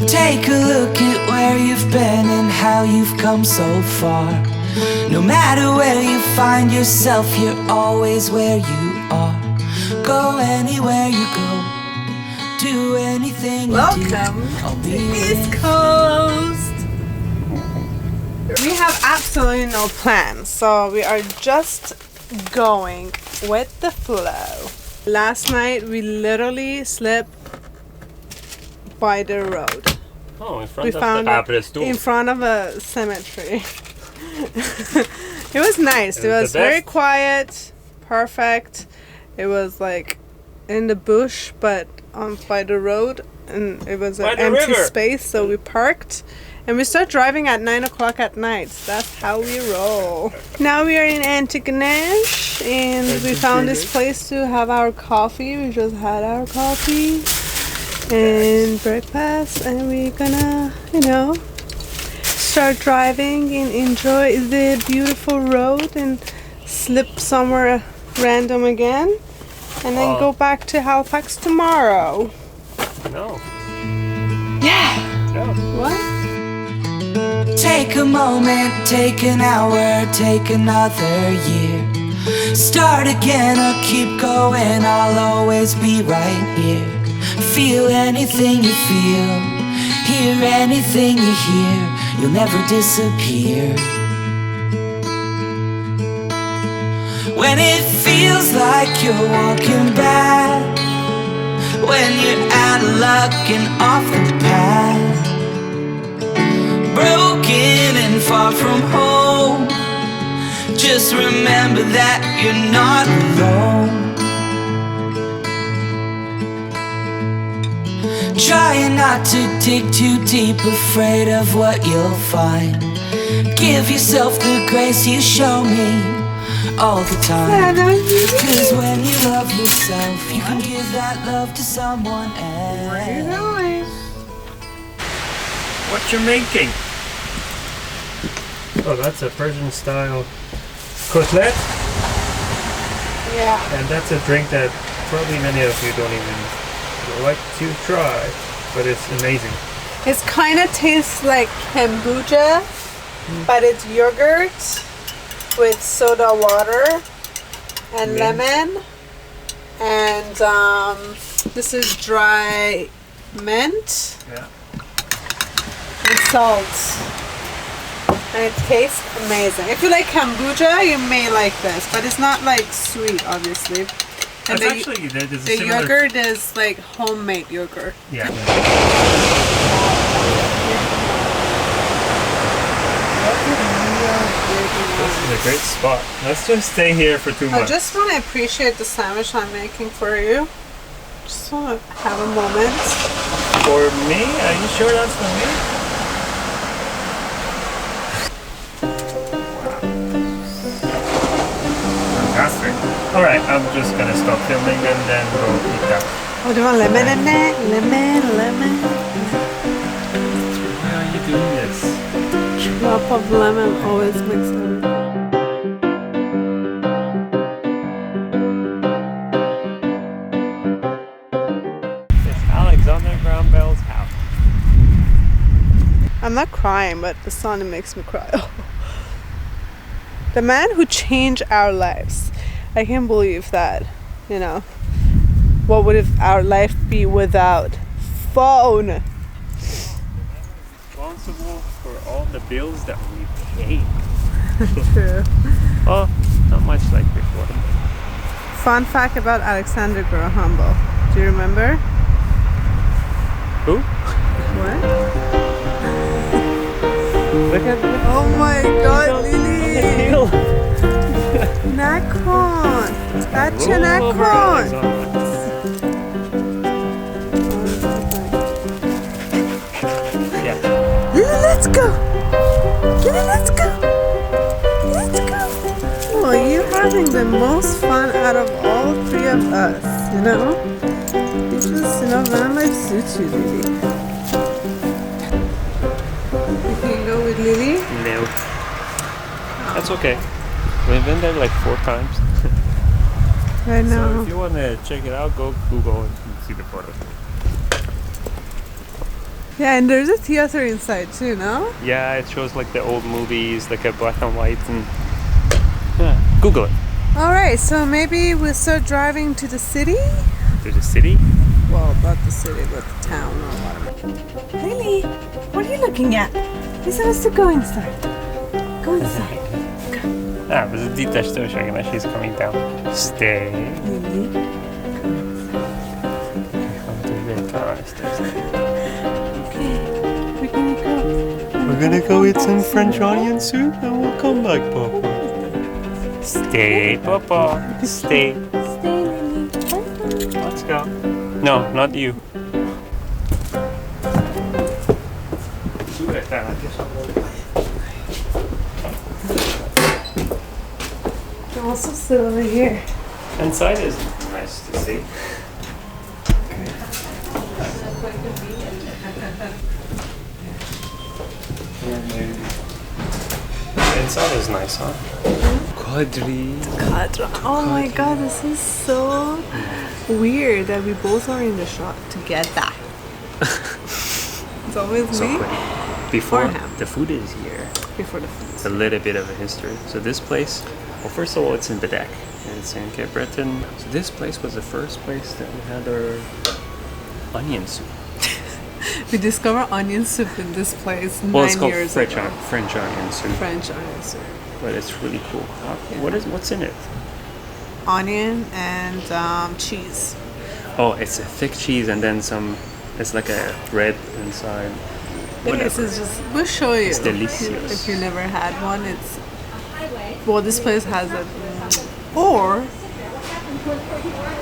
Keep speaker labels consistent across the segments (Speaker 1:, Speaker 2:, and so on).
Speaker 1: Take a look at where you've been and how you've come so far. No matter where you find yourself, you're always where you are. Go anywhere you go, do anything you do.
Speaker 2: Welcome to East Coast. We have absolutely no plan, so we are just going with the flow. Last night we literally slept by the road.
Speaker 3: Oh, in front
Speaker 2: We
Speaker 3: of
Speaker 2: found
Speaker 3: the
Speaker 2: it in front of a cemetery. It was nice. It was very quiet, perfect. It was like in the bush, but by the road, and it was an empty space. So we parked, and we start driving at 9 o'clock at night. So that's how we roll. Now we are in Antigonish, and we found this place to have our coffee. We just had our coffee and breakfast, and we're gonna, start driving and enjoy the beautiful road and slip somewhere random again, and then go back to Halifax tomorrow.
Speaker 3: No.
Speaker 2: Yeah.
Speaker 3: No.
Speaker 2: What?
Speaker 1: Take a moment, take an hour, take another year. Start again or keep going, I'll always be right here. Feel anything you feel, hear anything you hear, you'll never disappear. When it feels like you're walking back, when you're out of luck and off the path, broken and far from home, just remember that you're not alone. Trying not to dig too deep, afraid of what you'll find. Give yourself the grace you show me all the time. Cause when you love yourself, you can give that love to someone else.
Speaker 2: Where are you going?
Speaker 3: What you making? Oh, that's a Persian style cutlet.
Speaker 2: Yeah.
Speaker 3: And that's a drink that probably many of you don't even like to try, but it's amazing.
Speaker 2: It kind of tastes like kombucha, but it's yogurt with soda water and lemon, and this is dry mint and salt, and it tastes amazing. If you like kombucha, you may like this, but it's not like sweet, obviously. And the yogurt is like homemade yogurt.
Speaker 3: Yeah. This is a great spot. Let's just stay here for 2 months.
Speaker 2: I just want to appreciate the sandwich I'm making for you. Just want to have a moment.
Speaker 3: For me? Are you sure that's for me? Fantastic. Alright, I'm just gonna stop filming and then we'll eat that.
Speaker 2: Oh, do you want lemon in there? Lemon.
Speaker 3: Why are you doing this?
Speaker 2: Drop of lemon always makes it.
Speaker 3: It's Alexander Graham Bell's house.
Speaker 2: I'm not crying, but the song makes me cry. The man who changed our lives. I can't believe that, What would our life be without phone?
Speaker 3: Responsible for all the bills that we pay.
Speaker 2: True.
Speaker 3: Oh, not much like before.
Speaker 2: Fun fact about Alexander Graham Bell. Do you remember?
Speaker 3: Who?
Speaker 2: What?
Speaker 3: Look at this.
Speaker 2: Oh my god, Lily! Nakon! Gotcha, Nakon!
Speaker 3: Yeah.
Speaker 2: Let's go! Lily, let's go! Let's go! Oh, you're having the most fun out of all three three of us, you know? You just, Vanlife suits you, Lily. You can go with Lily?
Speaker 3: No. That's okay. We've been there like 4 times.
Speaker 2: I know.
Speaker 3: So if you want to check it out, go Google and see the photos.
Speaker 2: Yeah, and there's a theater inside too, no?
Speaker 3: Yeah, it shows like the old movies, like a black and white, and yeah, Google it.
Speaker 2: Alright, so maybe we'll start driving to the city?
Speaker 3: To the city?
Speaker 2: Well, not the city, but the town or whatever. Lily, what are you looking at? He said us to go inside. Go inside.
Speaker 3: Ah, we zit störsägen när she's coming down. Stay.
Speaker 2: Lily. Okay, we're gonna go.
Speaker 3: We're gonna go eat some French onion soup and we'll come back, Papa. Stay, Papa. Stay.
Speaker 2: Stay, Lily.
Speaker 3: Let's go. No, not you.
Speaker 2: You also sit over here.
Speaker 3: Inside is nice to see. Inside is nice, huh? Quadri.
Speaker 2: Oh my god, this is so weird that we both are in the shop together. It's always
Speaker 3: So
Speaker 2: me
Speaker 3: quick. Before
Speaker 2: or him.
Speaker 3: the food is here,
Speaker 2: before the food.
Speaker 3: it's a little bit of a history. So this place, well, first of all, it's in Bedeck. It's in Cape Breton. So this place was the first place that we had our onion soup.
Speaker 2: We discovered onion soup in this place
Speaker 3: Well, it's
Speaker 2: 9
Speaker 3: called
Speaker 2: years
Speaker 3: French,
Speaker 2: ago.
Speaker 3: French onion soup,
Speaker 2: French onion soup.
Speaker 3: but it's really cool.
Speaker 2: Yeah.
Speaker 3: What's in it?
Speaker 2: Onion and cheese.
Speaker 3: Oh, it's a thick cheese and then some. It's like a bread inside.
Speaker 2: This
Speaker 3: Whatever.
Speaker 2: is just, we'll show you.
Speaker 3: It's delicious.
Speaker 2: If you never had one, it's, well, this place has it. Or,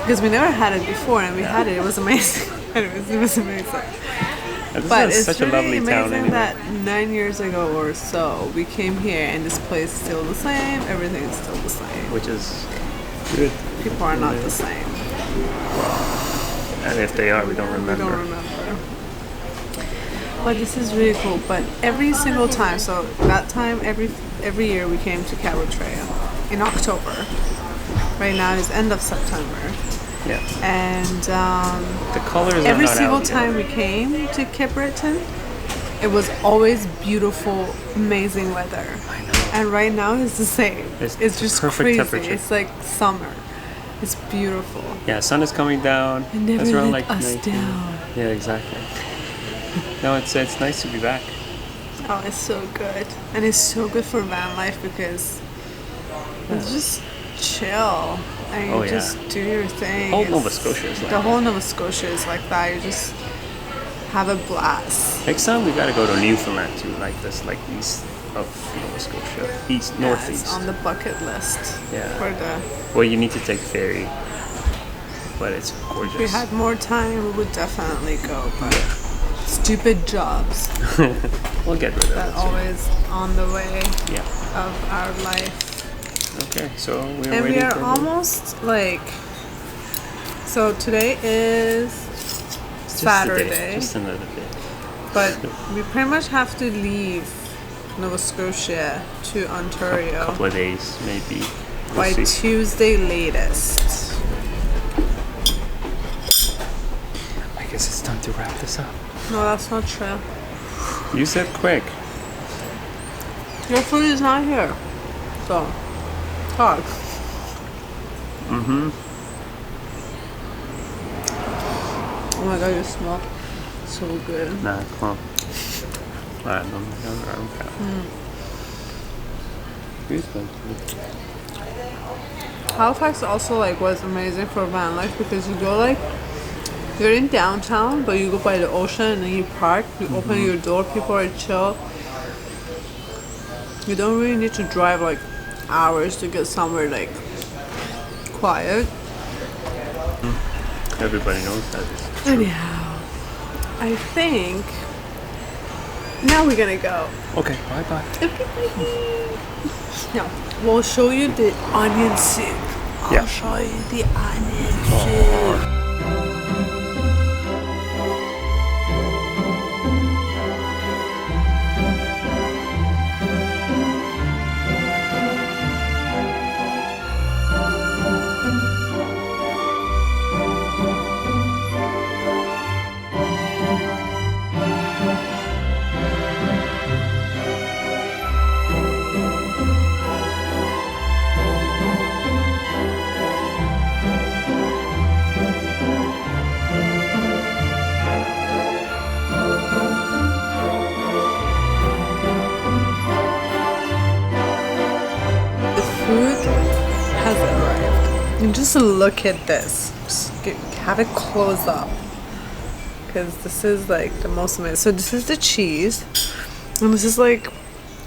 Speaker 2: because we never had it before and we had it, it was amazing. Anyways, it was amazing.
Speaker 3: And this
Speaker 2: But
Speaker 3: is
Speaker 2: it's
Speaker 3: such a
Speaker 2: really
Speaker 3: lovely town
Speaker 2: amazing
Speaker 3: anyway.
Speaker 2: that 9 years ago or so, we came here and this place is still the same, everything is still the same.
Speaker 3: Which is good.
Speaker 2: People are not the same.
Speaker 3: And if they are, we don't
Speaker 2: We
Speaker 3: remember.
Speaker 2: don't remember. But this is really cool. But every single time, so that time, every year we came to Cabot Trail in October. Right now it's end of September.
Speaker 3: Yeah.
Speaker 2: And
Speaker 3: The colors are
Speaker 2: every
Speaker 3: not
Speaker 2: single
Speaker 3: out yet.
Speaker 2: time we came to Cape Breton, it was always beautiful, amazing weather.
Speaker 3: I know.
Speaker 2: And right now it's the same.
Speaker 3: It's
Speaker 2: just
Speaker 3: perfect
Speaker 2: crazy.
Speaker 3: temperature.
Speaker 2: It's like summer. It's beautiful.
Speaker 3: Yeah, sun is coming down.
Speaker 2: It never
Speaker 3: It's around
Speaker 2: let
Speaker 3: like
Speaker 2: us
Speaker 3: 19.
Speaker 2: down.
Speaker 3: Yeah, exactly. No, it's nice to be back.
Speaker 2: Oh, it's so good. And it's so good for van life because it's just chill. And you
Speaker 3: Oh, yeah.
Speaker 2: just do your thing.
Speaker 3: Whole
Speaker 2: It's-
Speaker 3: Nova Scotia is like
Speaker 2: the
Speaker 3: that.
Speaker 2: whole Nova Scotia is like that. You just have a blast.
Speaker 3: Next time we gotta go to Newfoundland too, like this, like east of Nova Scotia, east,
Speaker 2: Yeah,
Speaker 3: northeast.
Speaker 2: it's on the bucket list.
Speaker 3: Yeah.
Speaker 2: For the,
Speaker 3: Well, you need to take ferry, but it's gorgeous.
Speaker 2: if we had more time, we would definitely go. But stupid jobs
Speaker 3: We'll get rid of
Speaker 2: that
Speaker 3: it. soon.
Speaker 2: always on the way
Speaker 3: Yeah.
Speaker 2: of our life.
Speaker 3: Okay, so we're
Speaker 2: And we
Speaker 3: waiting
Speaker 2: are
Speaker 3: for
Speaker 2: almost like, so today is
Speaker 3: just a day,
Speaker 2: Saturday,
Speaker 3: just another day.
Speaker 2: but we pretty much have to leave Nova Scotia to
Speaker 3: A
Speaker 2: Ontario
Speaker 3: couple of days, maybe. We'll
Speaker 2: by
Speaker 3: see.
Speaker 2: Tuesday latest.
Speaker 3: I guess it's time to wrap this up.
Speaker 2: No, that's not true.
Speaker 3: You said quick.
Speaker 2: Your food is not here, so talk.
Speaker 3: Mm-hmm.
Speaker 2: Oh my god, you smell so good.
Speaker 3: Nah, come on. I'm
Speaker 2: Halifax also like was amazing for van life because you go like, you're in downtown but you go by the ocean and then you park, you open your door, people are chill. You don't really need to drive like hours to get somewhere like quiet.
Speaker 3: Everybody knows that.
Speaker 2: Anyhow, I think now we're gonna go.
Speaker 3: Okay, bye-bye.
Speaker 2: Yeah, we'll show you the onion soup. I'll show you the onion soup. Food has arrived. And just look at this. Just have it close up. Because this is like the most amazing. So this is the cheese. And this is like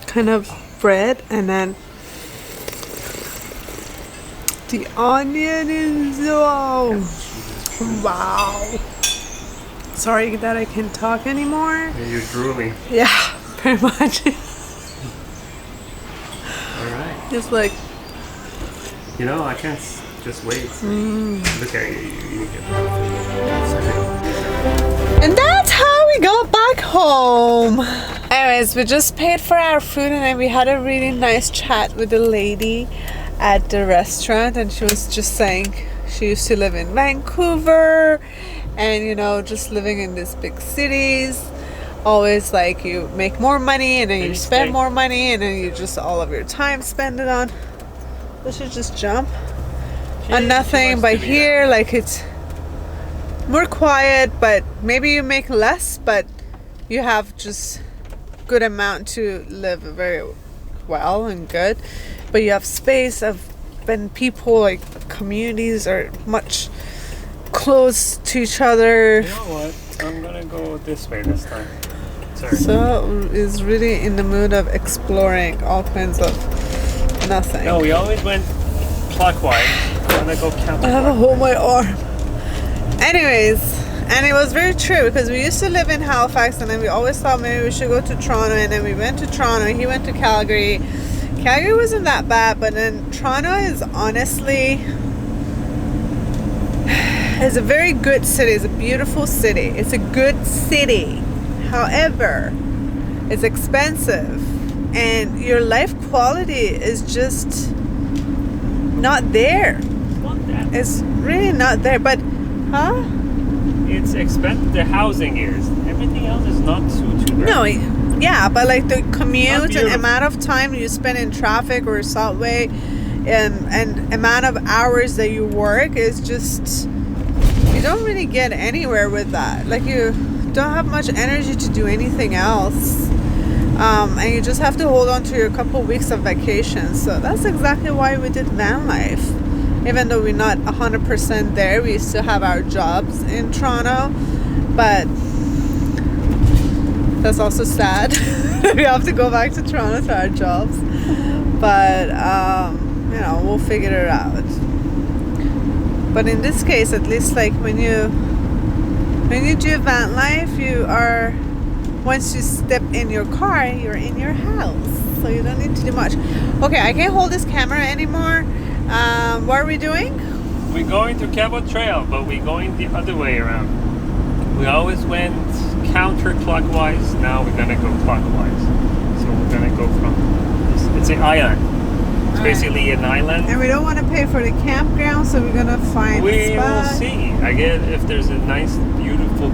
Speaker 2: kind of bread. And then the onion is wow. Sorry that I can't talk anymore.
Speaker 3: Yeah, you're drooling.
Speaker 2: Yeah, pretty much.
Speaker 3: Alright.
Speaker 2: Just like,
Speaker 3: you know, I can't just wait. Look at you.
Speaker 2: and that's how we got back home. Anyways, we just paid for our food and then we had a really nice chat with the lady at the restaurant, and she was just saying she used to live in Vancouver and, you know, just living in these big cities, always like you make more money and then you spend more money and then you just all of your time spend it on, we should just jump on nothing. But here, like, it's more quiet, but maybe you make less, but you have just good amount to live very well and good, but you have space of, and people, like, communities are much close to each other.
Speaker 3: You know what? I'm gonna go this way this time. Sorry.
Speaker 2: So is really in the mood of exploring all kinds of nothing.
Speaker 3: No, we always went clockwise. I'm gonna go counterclockwise.
Speaker 2: I have a hole in my arm. Anyways, and it was very true because we used to live in Halifax and then we always thought maybe we should go to Toronto, and then we went to Toronto. He went to Calgary. Calgary wasn't that bad, but then Toronto is honestly, it's a very good city. It's a beautiful city. It's a good city. However, it's expensive and your life quality is just not there. It's really not there. But
Speaker 3: it's expensive. The housing is. Everything else is not too bad.
Speaker 2: No, yeah, but like the commute and amount of time you spend in traffic or subway, and amount of hours that you work is just, you don't really get anywhere with that. Like, you don't have much energy to do anything else, and you just have to hold on to your couple weeks of vacation. So that's exactly why we did van life. Even though we're not 100% there, we still have our jobs in Toronto, but that's also sad. We have to go back to Toronto to our jobs, but you know, we'll figure it out. But in this case, at least, like, when you do van life, you are, once you step in your car, you're in your house, so you don't need to do much. Okay, I can't hold this camera anymore. What are we doing?
Speaker 3: We're going to Cabot Trail, but we're going the other way around. We always went counterclockwise. Now we're gonna go clockwise. So we're gonna go from it's an island. It's basically an island.
Speaker 2: And we don't want to pay for the campground, so we're gonna find a spot.
Speaker 3: Will see. I guess if there's a nice, beautiful,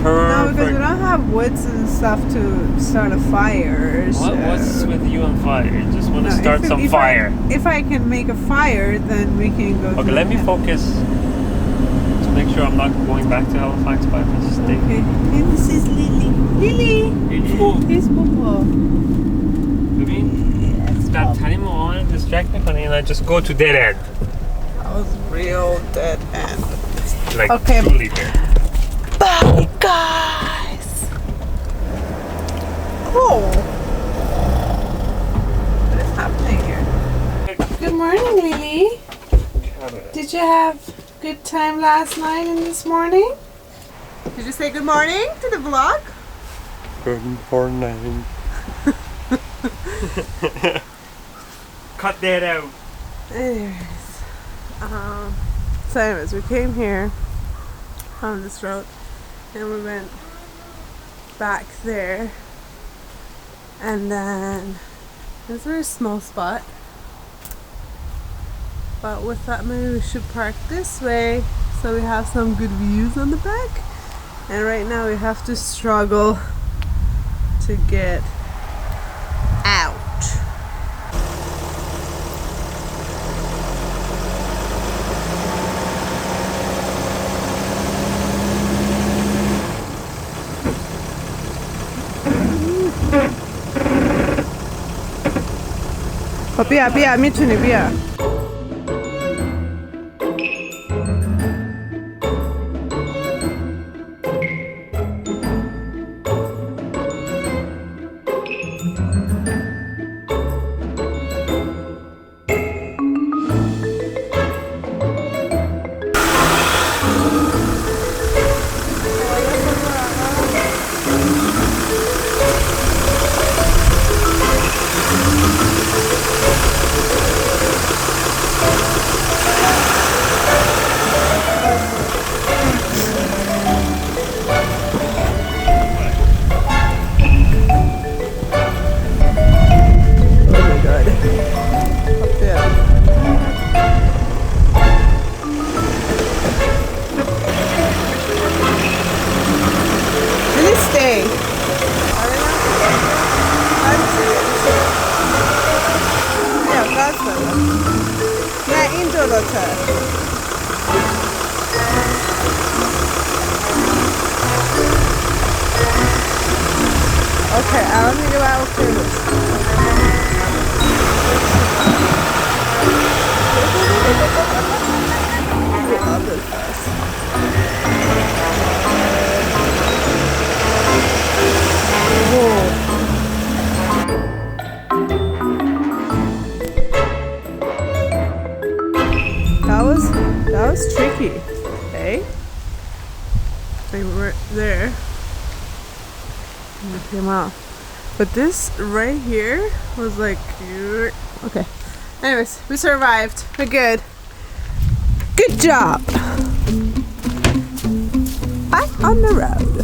Speaker 3: perfect.
Speaker 2: No, because we don't have woods and stuff to start a fire.
Speaker 3: What's with you on fire? You just want to start some fire.
Speaker 2: If I can make a fire, then we can go.
Speaker 3: Okay, let me focus to make sure I'm not going back to Halifax by mistake.
Speaker 2: Okay, and this is Lily. Lily! Here's Popo.
Speaker 3: Stop telling me on, distract me, honey, and I just go to dead end.
Speaker 2: That was real dead end.
Speaker 3: Like,
Speaker 2: okay.
Speaker 3: truly dead.
Speaker 2: Bye, guys! Oh! What is happening here? Good morning, Lily. Did you have good time last night and this morning? Did you say good morning to the vlog?
Speaker 3: Good morning. Cut that out.
Speaker 2: Anyways. So anyways, we came here on this road and we went back there, and then there's a very small spot, but we thought maybe we should park this way so we have some good views on the back. And right now we have to struggle to get out. بیا میتونی بیا. Okay, I don't think about okay this. I love this bus. That was tricky, eh? They were there. And we came out. But this right here was like, okay. Anyways, we survived. We're good. Good job. Back on the road.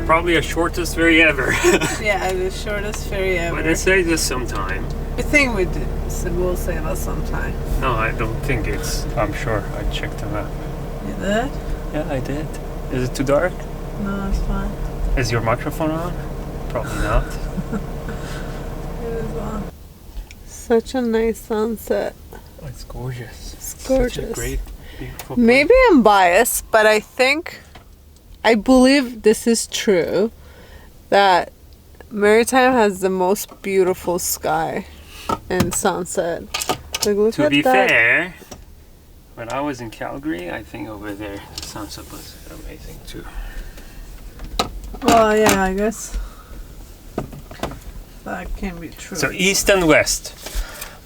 Speaker 3: Probably the shortest ferry ever.
Speaker 2: Yeah, the shortest ferry ever.
Speaker 3: But it saves us some time.
Speaker 2: I think we did. So we'll save us some time.
Speaker 3: No, I don't think it's. I'm sure. I checked the map.
Speaker 2: You did?
Speaker 3: Yeah, I did. Is it too dark?
Speaker 2: No, it's fine.
Speaker 3: Is your microphone on? Probably not.
Speaker 2: It is on. Such a nice sunset.
Speaker 3: Oh, it's gorgeous.
Speaker 2: It's gorgeous.
Speaker 3: Such a great, beautiful place.
Speaker 2: Maybe I'm biased, but I believe this is true, that Maritime has the most beautiful sky and sunset. Like, look
Speaker 3: to
Speaker 2: at
Speaker 3: be
Speaker 2: that.
Speaker 3: fair, when I was in Calgary, I think over there the sunset was amazing too.
Speaker 2: Well, yeah, I guess that can be true.
Speaker 3: So east and west.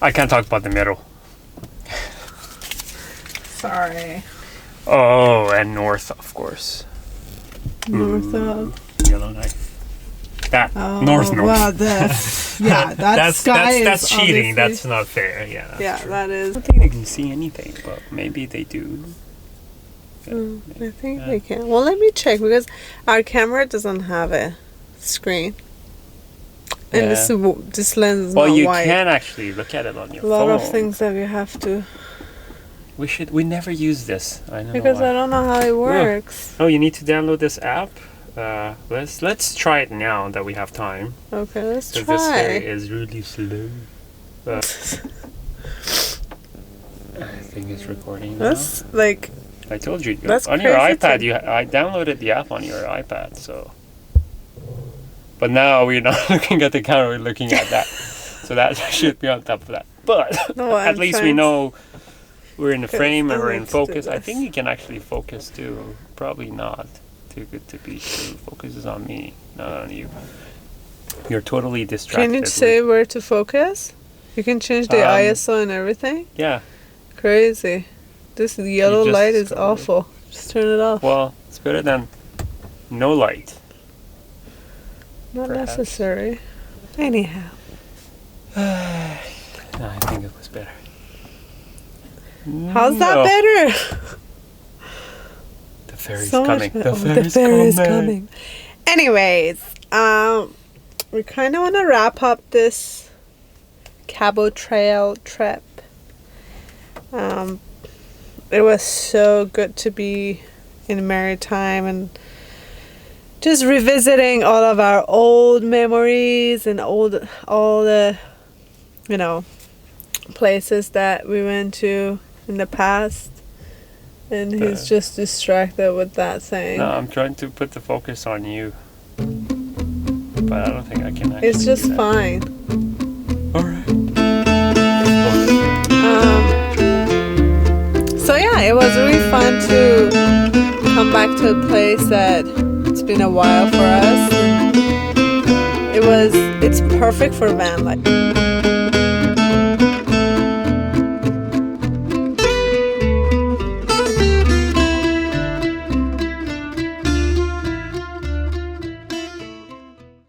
Speaker 3: I can't talk about the middle.
Speaker 2: Sorry.
Speaker 3: Oh, and north, of course.
Speaker 2: North of
Speaker 3: Yellowknife. That north.
Speaker 2: Well, yeah,
Speaker 3: that's
Speaker 2: sky
Speaker 3: that's
Speaker 2: is
Speaker 3: cheating.
Speaker 2: obviously-
Speaker 3: That's not fair. Yeah, that's
Speaker 2: yeah,
Speaker 3: true.
Speaker 2: that
Speaker 3: I
Speaker 2: is.
Speaker 3: don't think they can see anything, but maybe they do.
Speaker 2: I think they can. Well, let me check because our camera doesn't have a screen, and this lens is
Speaker 3: Well,
Speaker 2: not
Speaker 3: you
Speaker 2: wide.
Speaker 3: can actually look at it on your
Speaker 2: A lot
Speaker 3: phone.
Speaker 2: of things that we have to.
Speaker 3: We never use this. I don't
Speaker 2: Because
Speaker 3: know why.
Speaker 2: I don't know how it works.
Speaker 3: Oh, you need to download this app. Let's try it now that we have time.
Speaker 2: Okay, let's
Speaker 3: Because this
Speaker 2: try.
Speaker 3: ferry is really slow. I think it's recording now.
Speaker 2: That's like
Speaker 3: I told you.
Speaker 2: That's
Speaker 3: on your
Speaker 2: crazy
Speaker 3: iPad,
Speaker 2: to-
Speaker 3: I downloaded the app on your iPad, so. But now we're not looking at the camera, we're looking at that. So that should be on top of that. But
Speaker 2: No,
Speaker 3: at least we know we're in the frame and
Speaker 2: I
Speaker 3: we're
Speaker 2: need
Speaker 3: in
Speaker 2: to
Speaker 3: focus.
Speaker 2: do
Speaker 3: I
Speaker 2: this.
Speaker 3: think you can actually focus too. Probably not. Too good to be true. Focus is on me, not on you. You're totally distracted.
Speaker 2: Can you say where to focus? You can change the ISO and everything?
Speaker 3: Yeah.
Speaker 2: Crazy. This yellow
Speaker 3: just
Speaker 2: light is
Speaker 3: go-
Speaker 2: awful. Just turn it off.
Speaker 3: Well, it's better than no light.
Speaker 2: Not
Speaker 3: perhaps.
Speaker 2: necessary. Anyhow.
Speaker 3: No, I think it was better.
Speaker 2: How's that
Speaker 3: No.
Speaker 2: better?
Speaker 3: The ferry's
Speaker 2: So much
Speaker 3: coming.
Speaker 2: better.
Speaker 3: The
Speaker 2: Oh,
Speaker 3: ferry's
Speaker 2: the ferry is
Speaker 3: coming.
Speaker 2: coming. Anyways, we kind of want to wrap up this Cabot Trail trip. It was so good to be in Maritime and just revisiting all of our old memories and all the places that we went to in the past. And he's just distracted with that thing.
Speaker 3: No, I'm trying to put the focus on you. But I don't think I can actually
Speaker 2: It's just
Speaker 3: do that.
Speaker 2: fine.
Speaker 3: Alright.
Speaker 2: So yeah, it was really fun to come back to a place that it's been a while for us. It's perfect for van life.